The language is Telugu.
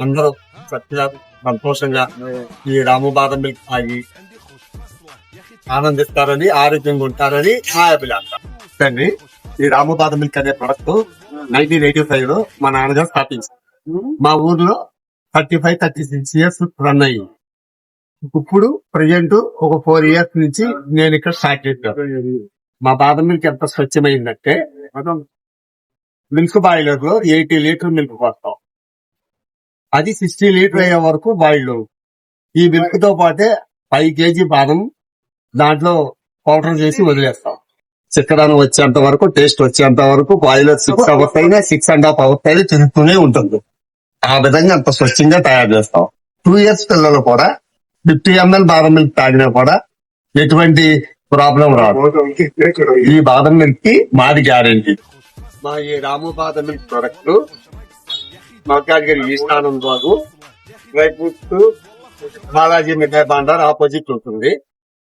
అందరూ చక్కగా సంతోషంగా ఈ రాము బాదం మిల్క్ తాగి ఆనందిస్తారని, ఆరోగ్యంగా ఉంటారని నా అభిలాష. కానీ ఈ రాము బాదం మిల్క్ అనే ప్రొడక్ట్ 1985 లో మా నాన్నగారు స్థాపించారు. మా ఊర్లో 35-36 ఇయర్స్ రన్ అయ్యింది. ఇప్పుడు ప్రజెంట్ ఒక 4 ఇయర్స్ నుంచి నేను ఇక్కడ స్టార్ట్ చేశాను. మా బాదం మిల్క్ ఎంత స్వచ్ఛమైందంటే, మిల్క్ బాయిలర్ లో 80 లీటర్ మిల్క్ పోస్తాం, అది 60 లీటర్ అయ్యే వరకు బాయిల్. ఈ మిల్క్ తో పాటే 5 kg బాదం దాంట్లో పౌడర్ చేసి వదిలేస్తాం. చిక్కదనం వచ్చేంత వరకు, టేస్ట్ వచ్చేంత వరకు బాయిలర్ 6 అవర్స్ అయినా 6.5 అవర్స్ అయినా తిరుగుతూనే ఉంటుంది. ఆ విధంగా అంత స్వచ్ఛంగా తయారు చేస్తాం. 2 ఇయర్స్ పిల్లలు కూడా 50 ml బాదం మిల్క్ తాగినా కూడా ఎటువంటి ప్రాబ్లం రాదు. ఈ బాదం మిల్క్ కి మాది గ్యారెంటీ. మా ఈ రాము బాదం మిల్క్ ప్రొడక్ట్ మల్కాజ్గిరి ఈశానం బాగు డ్రై ఫ్రూట్స్ బాలాజీ మిఠాయి భాండార్ ఆపోజిట్ ఉంటుంది.